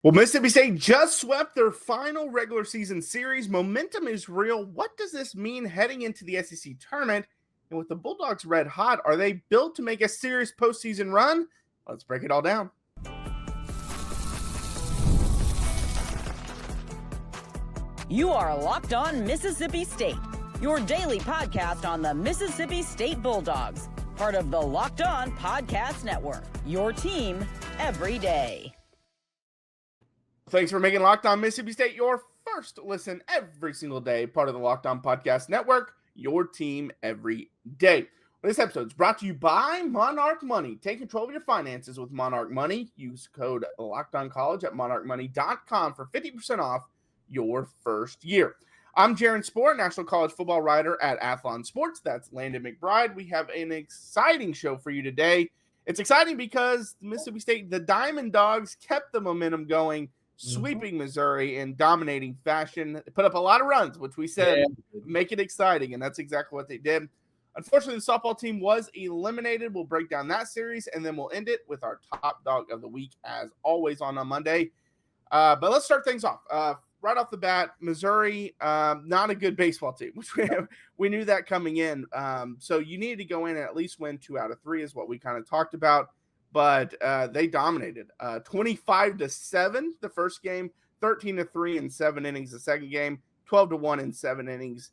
Well, Mississippi State just swept their final regular season series. Momentum is real. What does this mean heading into the SEC tournament? And with the Bulldogs red hot, are they built to make a serious postseason run? Let's break it all down. You are Locked On Mississippi State, your daily podcast on the Mississippi State Bulldogs, part of the Locked On Podcast Network, your team every day. Thanks for making Locked On Mississippi State your first listen every single day, part of the Locked On Podcast Network, your team every day. This episode is brought to you by Monarch Money. Take control of your finances with Monarch Money. Use code LOCKEDONCollege at monarchmoney.com for 50% off your first year. I'm Jaron Spor, national college football writer at Athlon Sports. That's Landon McBride. We have an exciting show for you today. It's exciting because Mississippi State, the Diamond Dogs, kept the momentum going, sweeping Missouri in dominating fashion. They put up a lot of runs, which we said make it exciting, and that's exactly what they did. Unfortunately, the softball team was eliminated. We'll break down that series, and then we'll end it with our top dog of the week, as always, on a Monday. But let's start things off. Right off the bat, Missouri, not a good baseball team, which we knew that coming in. So you needed to go in and at least win 2 out of 3 is what we kind of talked about. But they dominated 25-7 the first game, 13-3 in 7 innings the second game, 12-1 in 7 innings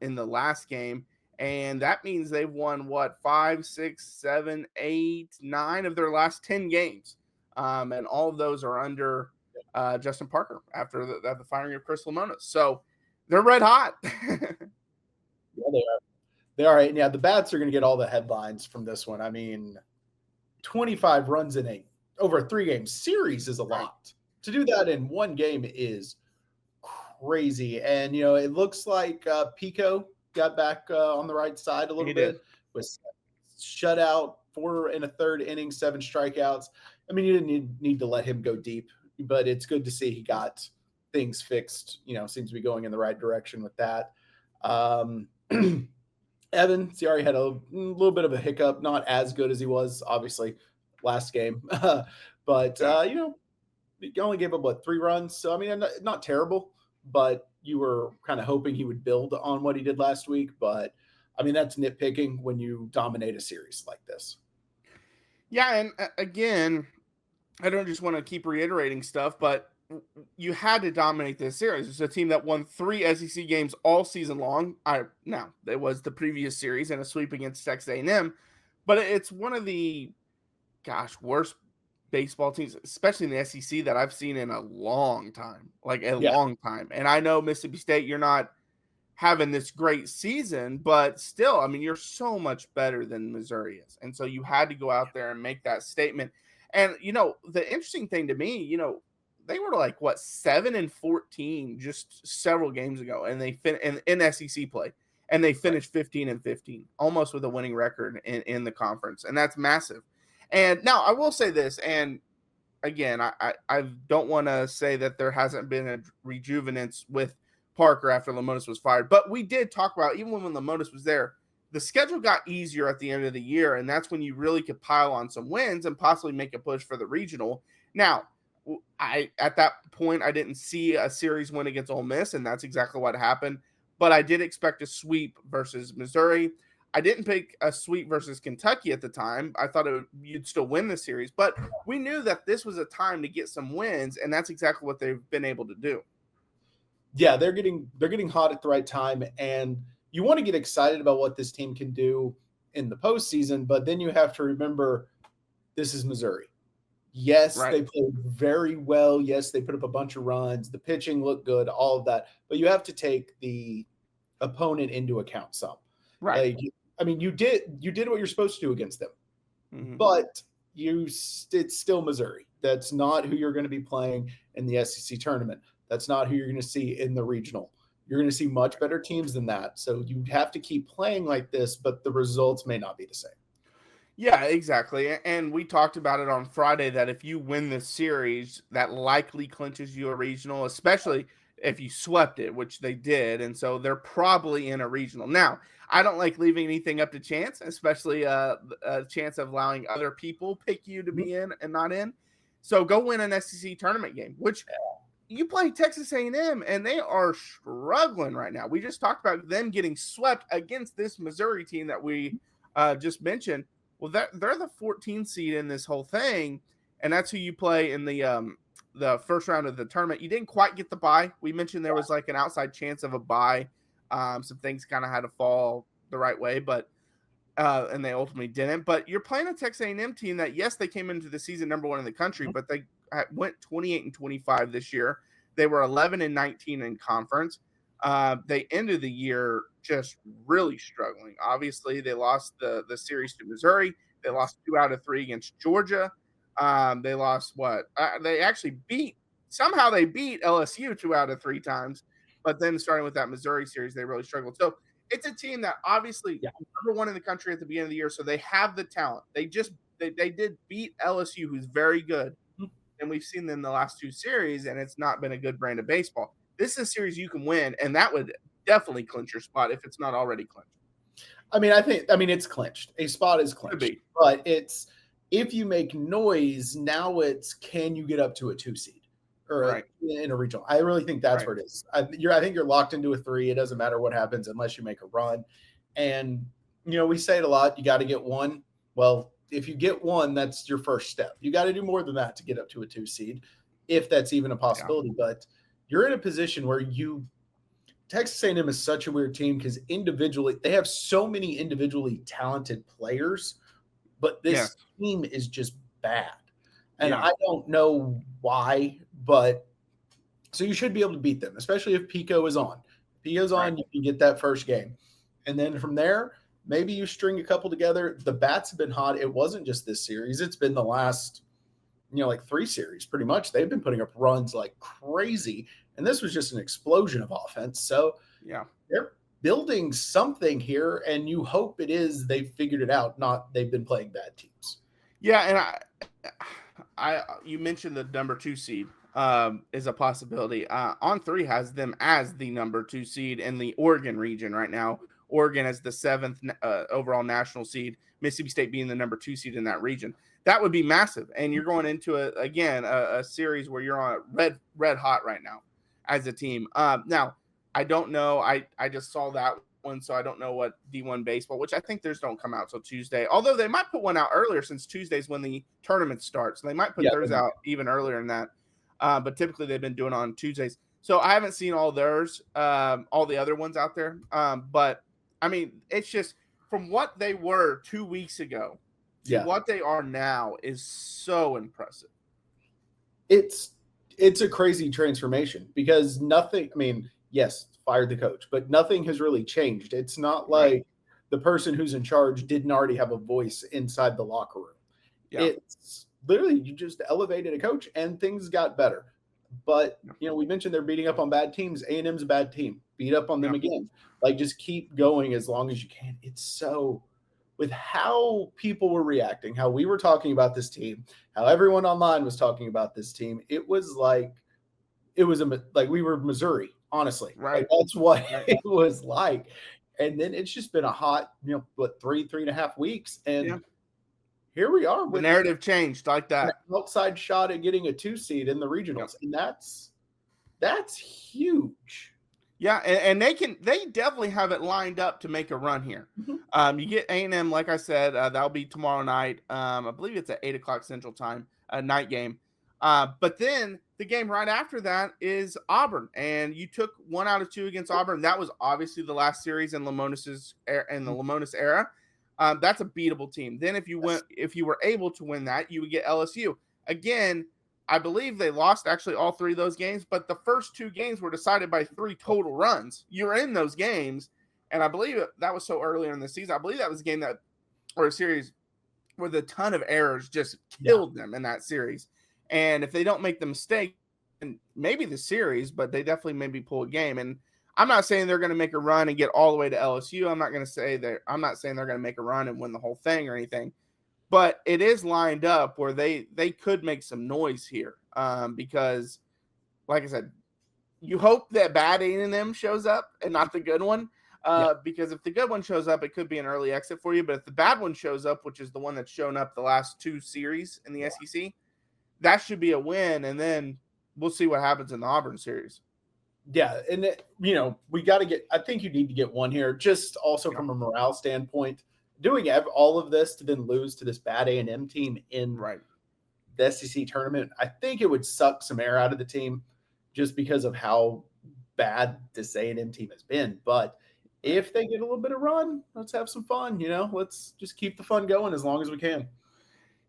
in the last game. And that means they've won, 5, 6, 7, 8, 9 of their last 10 games. And all of those are under Justin Parker after the firing of Chris Lemonis. So they're red hot. Yeah, they are. They are. Yeah, the Bats are going to get all the headlines from this one. I mean, 25 runs in over a 3-game series is a lot. To do that in one game is crazy. And, it looks like Pico got back on the right side a little bit. Was shut out 4 1/3 innings, 7 strikeouts. I mean, you didn't need to let him go deep, but it's good to see he got things fixed. Seems to be going in the right direction with that. Evans, he already had a little bit of a hiccup, not as good as he was, obviously, last game. But, he only gave up, 3 runs? So, I mean, not terrible, but you were kind of hoping he would build on what he did last week. But, I mean, that's nitpicking when you dominate a series like this. Yeah, and again, I don't just want to keep reiterating stuff, but you had to dominate this series. It's a team that won 3 SEC games all season long. Now, it was the previous series and a sweep against Texas A&M, but it's one of the, worst baseball teams, especially in the SEC, that I've seen in a long time, long time. And I know Mississippi State, you're not having this great season, but still, I mean, you're so much better than Missouri is. And so you had to go out there and make that statement. And, the interesting thing to me, they were 7-14 just several games ago, and they in SEC play, and they finished 15-15, almost with a winning record in the conference, and that's massive. And now I will say this, and again, I don't want to say that there hasn't been a rejuvenance with Parker after Lemonis was fired, but we did talk about, even when Lemonis was there, the schedule got easier at the end of the year, and that's when you really could pile on some wins and possibly make a push for the regional. Now, at that point, I didn't see a series win against Ole Miss, and that's exactly what happened. But I did expect a sweep versus Missouri. I didn't pick a sweep versus Kentucky at the time. I thought you'd still win the series, but we knew that this was a time to get some wins, and that's exactly what they've been able to do. Yeah, they're getting hot at the right time, and you want to get excited about what this team can do in the postseason, but then you have to remember this is Missouri. Yes, They played very well. Yes, they put up a bunch of runs. The pitching looked good, all of that. But you have to take the opponent into account some. Right. You did what you're supposed to do against them. But it's still Missouri. That's not who you're going to be playing in the SEC tournament. That's not who you're going to see in the regional. You're going to see much better teams than that. So you have to keep playing like this, but the results may not be the same. Yeah, exactly. And we talked about it on Friday that if you win this series, that likely clinches you a regional, especially if you swept it, which they did. And so they're probably in a regional. Now, I don't like leaving anything up to chance, especially a chance of allowing other people pick you to be in and not in. So go win an SEC tournament game, which you play Texas A&M, and they are struggling right now. We just talked about them getting swept against this Missouri team that we just mentioned. Well, they're the 14th seed in this whole thing, and that's who you play in the first round of the tournament. You didn't quite get the bye. We mentioned there was like an outside chance of a bye. Some things kind of had to fall the right way, but and they ultimately didn't. But you're playing a Texas A&M team that, yes, they came into the season number 1 in the country, but they went 28-25 this year. They were 11-19 in conference. They ended the year just really struggling. Obviously, they lost the series to Missouri. They lost 2 out of 3 against Georgia. They lost what? They actually beat LSU 2 out of 3 times. But then starting with that Missouri series, they really struggled. So it's a team that obviously number 1 in the country at the beginning of the year. So they have the talent. They did beat LSU, who's very good. And we've seen them in the last 2 series, and it's not been a good brand of baseball. This is a series you can win, and that would definitely clinch your spot if it's not already clinched. I mean, it's clinched. A spot is clinched. But it's if you make noise, now it's can you get up to a 2 seed or in a regional? I really think that's where it is. I think you're locked into a 3. It doesn't matter what happens unless you make a run. And, we say it a lot. You got to get 1. Well, if you get 1, that's your first step. You got to do more than that to get up to a 2 seed, if that's even a possibility. But you're in a position where Texas A&M is such a weird team because individually they have so many individually talented players, but this team is just bad. And I don't know why, but so you should be able to beat them, especially if Pico is on. If Pico's on, you can get that first game. And then from there, maybe you string a couple together. The bats have been hot. It wasn't just this series. It's been the last, like 3 series pretty much. They've been putting up runs like crazy. And this was just an explosion of offense. So they're building something here, and you hope it is they've figured it out, not they've been playing bad teams. Yeah, and you mentioned the number 2 seed is a possibility. On3 has them as the number 2 seed in the Oregon region right now. Oregon as the 7th overall national seed, Mississippi State being the number 2 seed in that region. That would be massive. And you're going into a series where you're on red hot right now as a team. Now, I don't know. I just saw that one, so I don't know what D1 baseball, which I think theirs don't come out till Tuesday. Although they might put one out earlier since Tuesday's when the tournament starts. So they might put theirs out even earlier than that. But typically they've been doing it on Tuesdays. So I haven't seen all theirs, all the other ones out there. But I mean, it's just from what they were 2 weeks ago to what they are now is so impressive. It's a crazy transformation because nothing, I mean, yes, fired the coach, but nothing has really changed. It's not like the person who's in charge didn't already have a voice inside the locker room. Yeah. It's literally, you just elevated a coach and things got better. But, we mentioned they're beating up on bad teams. A&M's a bad team. Beat up on them again. Like, just keep going as long as you can. It's so, with how people were reacting, how we were talking about this team, how everyone online was talking about this team, it was like we were Missouri, honestly. Right. Like, that's what it was like. And then it's just been a hot, 3.5 weeks. And here we are. The narrative changed like that. An outside shot at getting a 2 seed in the regionals. And that's huge. Yeah, and they definitely have it lined up to make a run here. Mm-hmm. You get A&M, like I said, that'll be tomorrow night. I believe it's at 8:00 Central Time, a night game. But then the game right after that is Auburn, and you took 1 out of 2 against Auburn. That was obviously the last series in Lemonis's era. That's a beatable team. Then if you were able to win that, you would get LSU again. I believe they lost actually all 3 of those games, but the first 2 games were decided by 3 total runs. You're in those games, and I believe that was so earlier in the season. I believe that was a game or a series where the ton of errors just killed them in that series. And if they don't make the mistake, and maybe the series, but they definitely maybe pull a game. And I'm not saying they're going to make a run and get all the way to LSU. I'm not saying they're going to make a run and win the whole thing or anything. But it is lined up where they could make some noise here because, like I said, you hope that bad A&M shows up and not the good one because if the good one shows up, it could be an early exit for you. But if the bad one shows up, which is the one that's shown up the last 2 series in the SEC, that should be a win, and then we'll see what happens in the Auburn series. Yeah, and we got to get. I think you need to get one here, just also from a morale standpoint. Doing all of this to then lose to this bad A&M team in the SEC tournament, I think it would suck some air out of the team, just because of how bad this A&M team has been. But if they get a little bit of run, let's have some fun. Let's just keep the fun going as long as we can.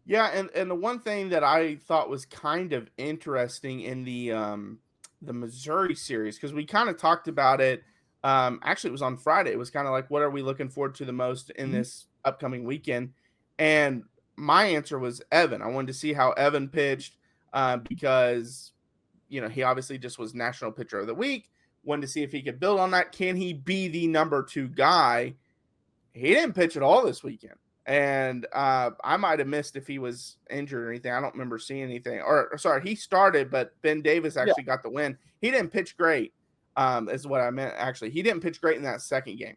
Yeah, and the one thing that I thought was kind of interesting in the Missouri series, because we kind of talked about it. Actually, it was on Friday. It was kind of like, what are we looking forward to the most in this upcoming weekend? And my answer was Evan. I wanted to see how Evan pitched because, he obviously just was National Pitcher of the Week. Wanted to see if he could build on that. Can he be the number 2 guy? He didn't pitch at all this weekend. And I might have missed if he was injured or anything. I don't remember seeing anything. Or sorry, he started, but Ben Davis actually got the win. He didn't pitch great, is what I meant, actually. He didn't pitch great in that second game.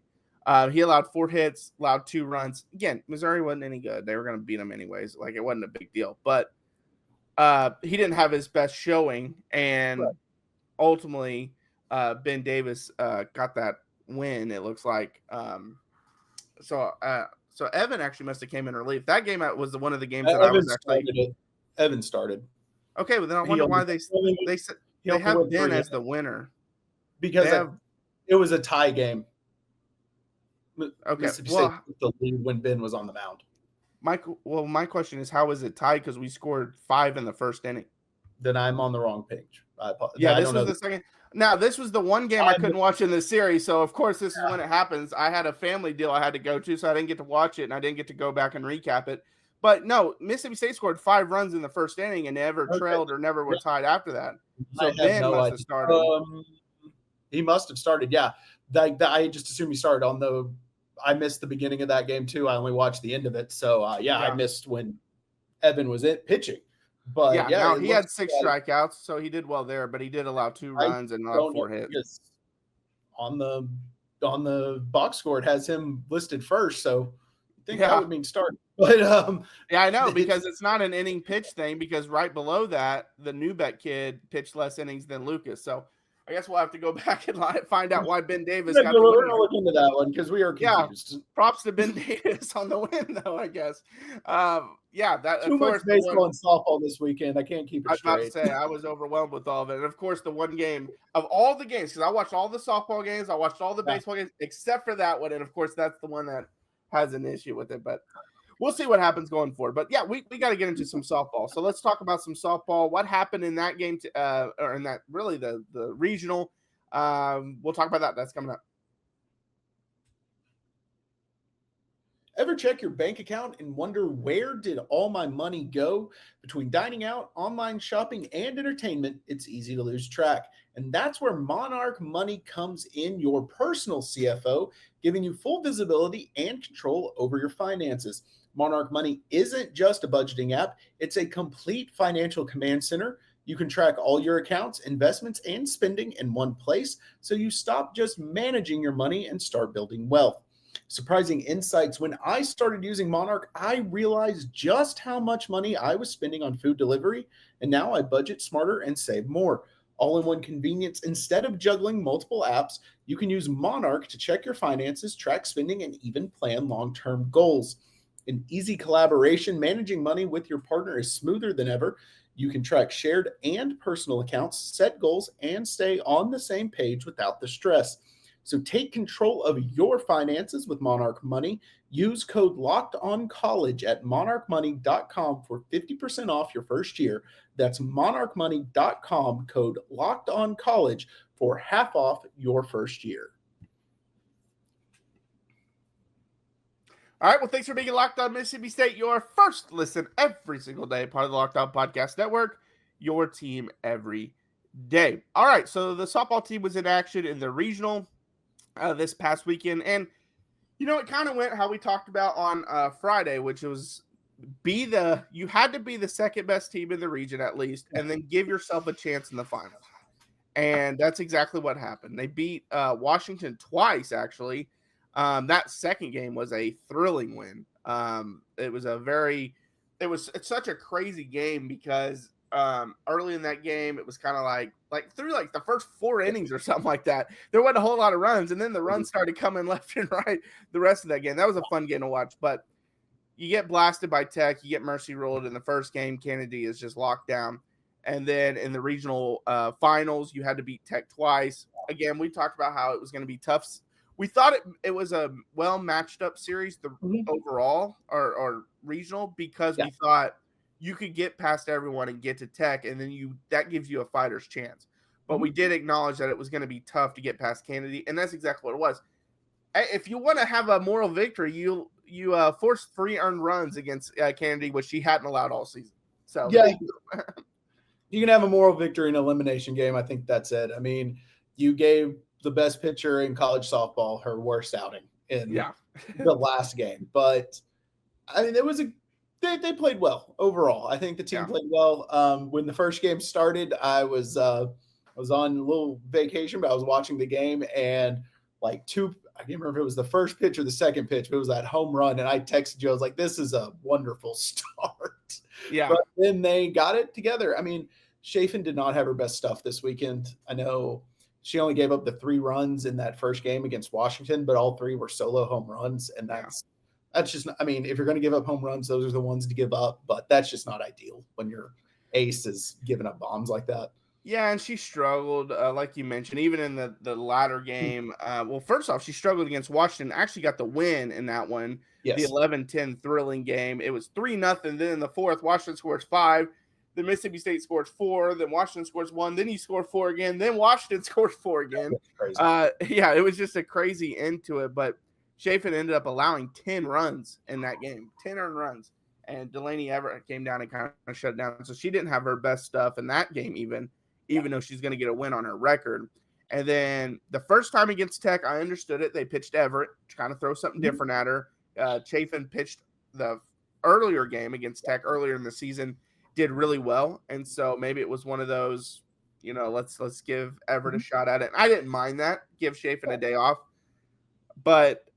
He allowed 4 hits, allowed 2 runs. Again, Missouri wasn't any good. They were going to beat them anyways. Like, it wasn't a big deal. But he didn't have his best showing. And ultimately, Ben Davis got that win, it looks like. So Evan actually must have came in relief. That game was one of the games that I was actually. Evan started. Okay, well then I wonder why they have Ben as the winner, because it was a tie game. Okay, well, the lead when Ben was on the mound. My question is, how is it tied? Because we scored 5 in the first inning. Then I'm on the wrong page. Yeah, this was the second. Now, this was the one game I couldn't watch in the series, so of course this is when it happens. I had a family deal I had to go to, so I didn't get to watch it, and I didn't get to go back and recap it. But no, Mississippi State scored 5 runs in the first inning and never trailed or never were tied after that. So Ben must have started. He must have started, yeah. I just assumed he started I missed the beginning of that game too. I only watched the end of it. So, I missed when Evan was pitching. But he had 6 strikeouts, so he did well there. But he did allow 2 runs and allowed 4 hits. On the box score, it has him listed first, so I think that would mean start. But I know, because it's not an inning pitch thing. Because right below that, the Newbeck kid pitched less innings than Lucas. So I guess we'll have to go back and find out why Ben Davis got the win. We're gonna look into that one because we are confused. Yeah, props to Ben Davis on the win, though, I guess. That too much baseball and softball this weekend. I can't keep it straight. I was about to say, I was overwhelmed with all of it. And of course, the one game of all the games, because I watched all the softball games, I watched all the baseball games, except for that one. And of course, that's the one that has an issue with it. But we'll see what happens going forward. But yeah, we got to get into some softball. So let's talk about some softball. What happened in that game, or in that really the regional? We'll talk about that. That's coming up. Ever check your bank account and wonder, where did all my money go? Between dining out, online shopping, and entertainment, it's easy to lose track. And that's where Monarch Money comes in, your personal CFO, giving you full visibility and control over your finances. Monarch Money isn't just a budgeting app, it's a complete financial command center. You can track all your accounts, investments, and spending in one place, so you stop just managing your money and start building wealth. Surprising insights. When I started using Monarch, I realized just how much money I was spending on food delivery, and now I budget smarter and save more. All in one convenience. Instead of juggling multiple apps, you can use Monarch to check your finances, track spending, and even plan long-term goals. In easy collaboration, managing money with your partner is smoother than ever. You can track shared and personal accounts, set goals, and stay on the same page without the stress. So take control of your finances with Monarch Money. Use code LOCKEDONCollege at monarchmoney.com for 50% off your first year. That's monarchmoney.com, code LOCKEDONCollege for half off your first year. All right, well, thanks for being Locked On Mississippi State, your first listen every single day, part of the Locked On Podcast Network, your team every day. All right, so the softball team was in action in the regional this past weekend, and it kind of went how we talked about on Friday, which was you had to be the second best team in the region at least, and then give yourself a chance in the finals. And that's exactly what happened. They beat Washington twice, actually. That second game was a thrilling win. It's such a crazy game because early in that game, it was kind of like through like the first 4 innings or something like that. There wasn't a whole lot of runs, and then the runs started coming left and right the rest of that game. That was a fun game to watch, but you get blasted by Tech, you get mercy ruled in the first game. Kennedy is just locked down. And then in the regional finals, you had to beat Tech twice. Again, we talked about how it was going to be tough. We thought it was a well matched up series overall or regional, because we thought you could get past everyone and get to Tech, and then that gives you a fighter's chance. But we did acknowledge that it was going to be tough to get past Kennedy, and that's exactly what it was. If you want to have a moral victory, you forced 3 earned runs against Kennedy, which she hadn't allowed all season. So yeah, you can have a moral victory in an elimination game. I think that's it. I mean, you gave the best pitcher in college softball her worst outing in the last game, but I mean, they played well overall. I think the team played well. When the first game started, I was on a little vacation, but I was watching the game, and like I can't remember if it was the first pitch or the second pitch, but it was that home run. And I texted you, I was like, this is a wonderful start. Yeah. But then they got it together. I mean, Chafin did not have her best stuff this weekend. I know she only gave up the 3 runs in that first game against Washington, but all 3 were solo home runs. And that's just, I mean, if you're going to give up home runs, those are the ones to give up, but that's just not ideal when your ace is giving up bombs like that. Yeah, and she struggled, like you mentioned, even in the latter game. Well, first off, she struggled against Washington. Actually got the win in that one, the 11-10 thrilling game. It was 3-0. Then in the fourth, Washington scores 5. Then Mississippi State scores 4. Then Washington scores 1. Then you score 4 again. Then Washington scores 4 again. It was just a crazy end to it. But Chafin ended up allowing 10 runs in that game, 10 earned runs. And Delaney Everett came down and kind of shut down. So she didn't have her best stuff in that game even though she's going to get a win on her record. And then the first time against Tech, I understood it. They pitched Everett to kind of throw something different at her. Chafin pitched the earlier game against Tech earlier in the season, did really well. And so maybe it was one of those, let's give Everett a shot at it. And I didn't mind that, give Chafin a day off. But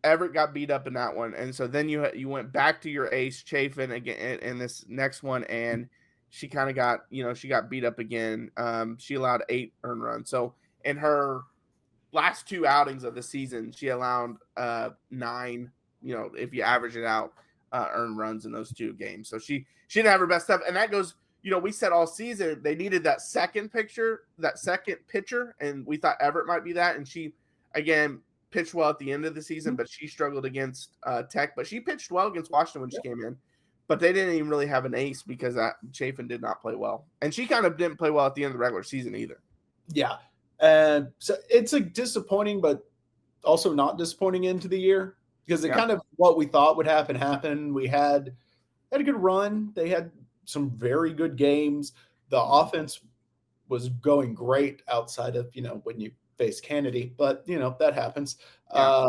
Everett got beat up in that one. And so then you went back to your ace, Chafin, again in this next one, and she kind of got, she got beat up again. She allowed 8 earned runs. So in her last 2 outings of the season, she allowed 9, if you average it out, earned runs in those 2 games. So she didn't have her best stuff. And that goes, we said all season they needed that second pitcher, and we thought Everett might be that. And she, again, pitched well at the end of the season, but she struggled against Tech. But she pitched well against Washington when she came in. But they didn't even really have an ace because Chafin did not play well. And she kind of didn't play well at the end of the regular season either. Yeah. And so it's a disappointing, but also not disappointing end to the year, because it kind of what we thought would happen. We had a good run. They had some very good games. The offense was going great outside of, when you face Kennedy, but that happens. Yeah.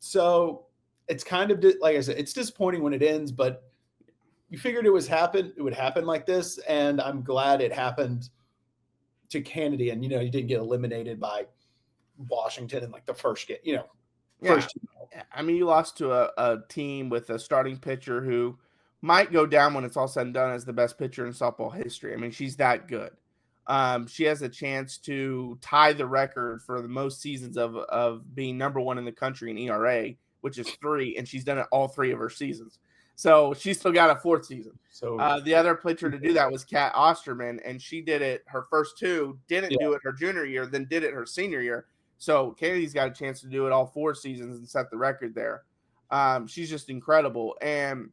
So it's kind of, like I said, it's disappointing when it ends, but you figured it would happen like this, and I'm glad it happened to Kennedy, and you didn't get eliminated by Washington in like the first game. I mean, you lost to a team with a starting pitcher who might go down when it's all said and done as the best pitcher in softball history. I mean, she's that good. She has a chance to tie the record for the most seasons of being number 1 in the country in ERA, which is 3, and she's done it all 3 of her seasons. So she's still got a 4th season. So the other pitcher to do that was Kat Osterman, and she did it her first 2, didn't do it her junior year, then did it her senior year. So Kennedy's got a chance to do it all 4 seasons and set the record there. She's just incredible. And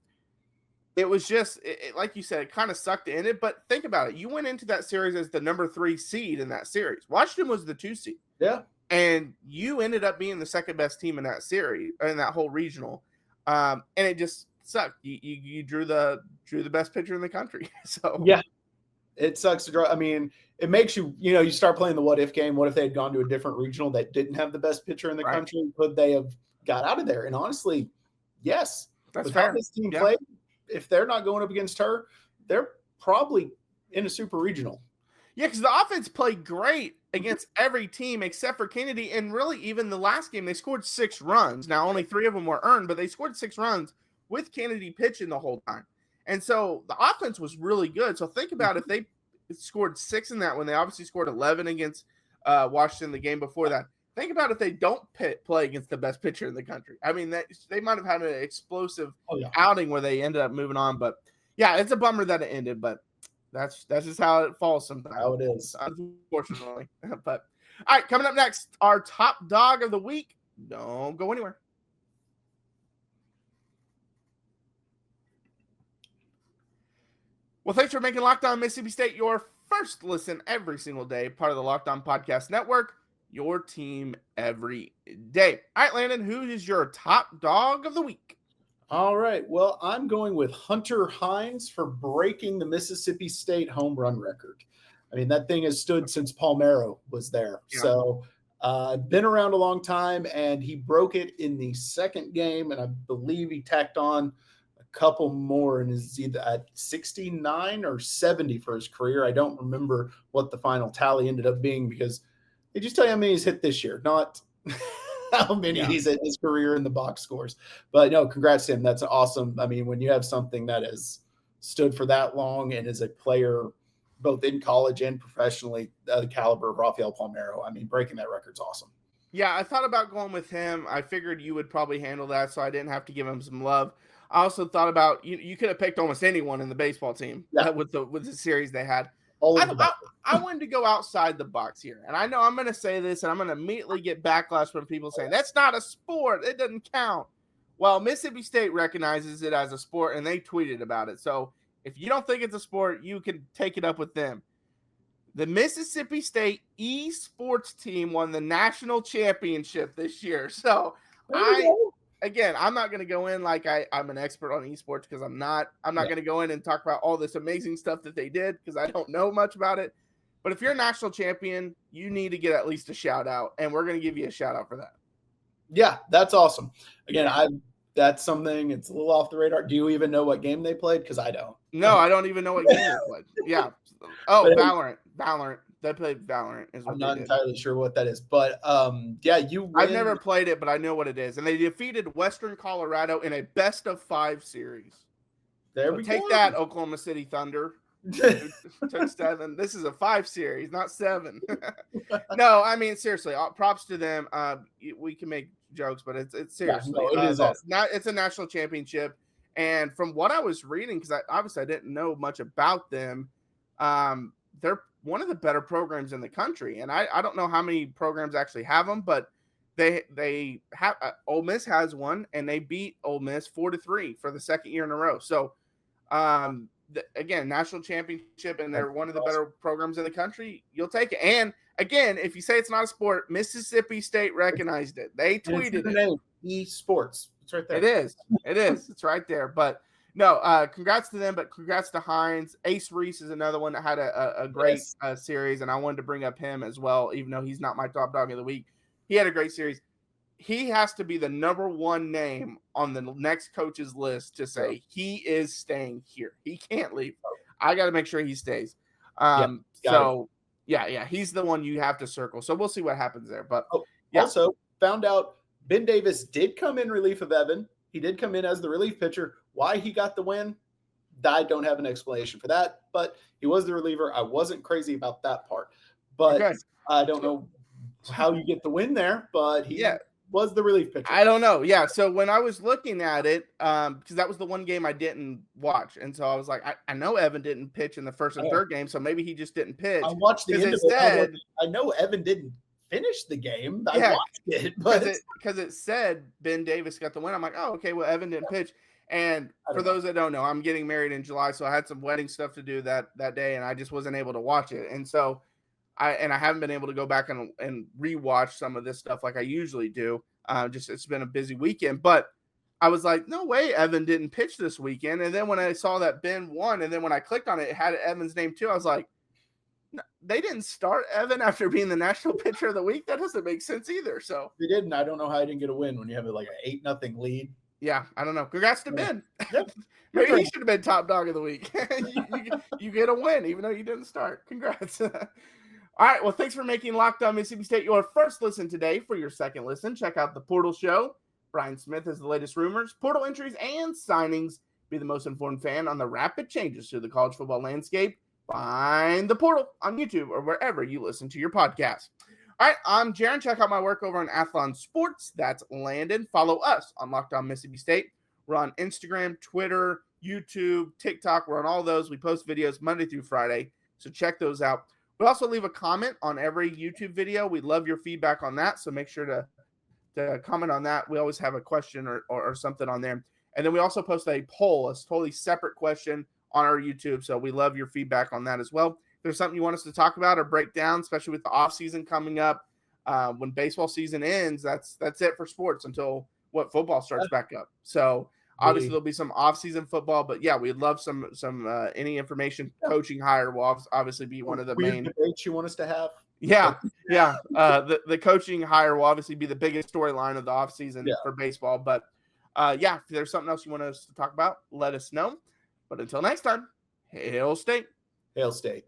it was just, like you said, it kind of sucked to end it. But think about it. You went into that series as the number 3 seed in that series. Washington was the 2 seed. Yeah. And you ended up being the second best team in that series, in that whole regional. And it just sucked. You drew the best pitcher in the country. So yeah, it sucks to draw. I mean, it makes you, you start playing the what if game. What if they had gone to a different regional that didn't have the best pitcher in the country? Could they have got out of there? And honestly, yes. That's with fair. How this team played, if they're not going up against her, they're probably in a super regional. Yeah, because the offense played great against every team except for Kennedy. And really, even the last game, they scored 6 runs. Now, only 3 of them were earned, but they scored 6 runs with Kennedy pitching the whole time. And so the offense was really good. So think about if they scored 6 in that one. They obviously scored 11 against Washington the game before that. Think about if they don't play against the best pitcher in the country. I mean, they might have had an explosive outing where they ended up moving on. But, yeah, it's a bummer that it ended. But that's just how it falls sometimes. How it is. Unfortunately. But, all right, coming up next, our top dog of the week. Don't go anywhere. Well, thanks for making Locked On Mississippi State your first listen every single day, part of the Locked On Podcast Network, your team every day. All right, Landon, who is your top dog of the week? All right. Well, I'm going with Hunter Hines for breaking the Mississippi State home run record. I mean, that thing has stood since Palmero was there. Yeah. So been around a long time, and he broke it in the second game, and I believe he tacked on a couple more and is either at 69 or 70 for his career. I don't remember what the final tally ended up being because they just tell you how many he's hit this year, not how many he's hit his career in the box scores. But no, congrats to him. That's awesome. I mean, when you have something that has stood for that long and is a player both in college and professionally, the caliber of Rafael Palmero, I mean, breaking that record's awesome. Yeah, I thought about going with him. I figured you would probably handle that, so I didn't have to give him some love. I also thought about you could have picked almost anyone in the baseball team with the series they had. I wanted to go outside the box here. And I know I'm going to say this, and I'm going to immediately get backlash from people saying, that's not a sport. It doesn't count. Well, Mississippi State recognizes it as a sport, and they tweeted about it. So if you don't think it's a sport, you can take it up with them. The Mississippi State esports team won the national championship this year. So I'm not going to go in like I'm an expert on esports because I'm not going to go in and talk about all this amazing stuff that they did because I don't know much about it. But if you're a national champion, you need to get at least a shout out, and we're going to give you a shout out for that. Yeah, that's awesome. Again, that's something, it's a little off the radar. Do you even know what game they played? Because I don't. No, I don't even know what game they played. Yeah. Oh, Valorant. They played Valorant. I'm not entirely sure what that is, but you win. I've never played it, but I know what it is. And they defeated Western Colorado in a best-of-5 series. There we go. Take that, Oklahoma City Thunder. Took 7. This is a 5 series, not 7. No, I mean, seriously, props to them. We can make jokes, but it's seriously. Yeah, no, it is awesome. It's a national championship. And from what I was reading, because I didn't know much about them, they're one of the better programs in the country. And I don't know how many programs actually have them, but they have Ole Miss has one, and they beat Ole Miss 4-3 for the second year in a row. So again, national championship, and they're one of the better programs in the country. You'll take it. And again, if you say it's not a sport, Mississippi State recognized it. They tweeted it. Esports. It's right there. It is. It's right there. But no, congrats to them, but congrats to Hines. Ace Reese is another one that had a great series, and I wanted to bring up him as well, even though he's not my top dog of the week. He had a great series. He has to be the number one name on the next coach's list to say he is staying here. He can't leave. I got to make sure he stays. He's the one you have to circle. So we'll see what happens there. But also found out Ben Davis did come in relief of Evan. He did come in as the relief pitcher. Why he got the win, I don't have an explanation for that, but he was the reliever. I wasn't crazy about that part. But I don't know how you get the win there, but he was the relief pitcher. I don't know. Yeah. So when I was looking at it, because that was the one game I didn't watch. And so I was like, I know Evan didn't pitch in the first and third game, so maybe he just didn't pitch. I watched the end of it. I know Evan didn't finish the game. I watched it. Because it said Ben Davis got the win. I'm like, oh, okay, well, Evan didn't pitch. And for those that don't know, I'm getting married in July, so I had some wedding stuff to do that day, and I just wasn't able to watch it. And so I haven't been able to go back and rewatch some of this stuff like I usually do. It's been a busy weekend, but I was like, no way Evan didn't pitch this weekend. And then when I saw that Ben won, and then when I clicked on it, it had Evan's name too. I was like, no, they didn't start Evan after being the national pitcher of the week. That doesn't make sense either. So they didn't. I don't know how I didn't get a win when you have like an 8-0 lead. Yeah, I don't know. Congrats to Ben. Maybe he should have been top dog of the week. you get a win, even though you didn't start. Congrats. All right, well, thanks for making Locked On Mississippi State your first listen today. For your second listen, check out the Portal Show. Brian Smith has the latest rumors, portal entries, and signings be the most informed fan on the rapid changes to the college football landscape, find the portal on YouTube or wherever you listen to your podcast. All right, I'm Jaron. Check out my work over on Athlon Sports. That's Landon. Follow us on Locked On Mississippi State. We're on Instagram, Twitter, YouTube, TikTok. We're on all those. We post videos Monday through Friday, so check those out. We also leave a comment on every YouTube video. We love your feedback on that, so make sure to comment on that. We always have a question or something on there. And then we also post a poll, a totally separate question on our YouTube, so we love your feedback on that as well. If there's something you want us to talk about or break down, especially with the offseason coming up, when baseball season ends, that's it for sports until football starts back up. So obviously there'll be some off-season football, but yeah, we'd love some any information. Coaching hire will obviously be one of the main debates you want us to have. Yeah. The coaching hire will obviously be the biggest storyline of the offseason for baseball. But if there's something else you want us to talk about, let us know. But until next time, Hail State. Hail State.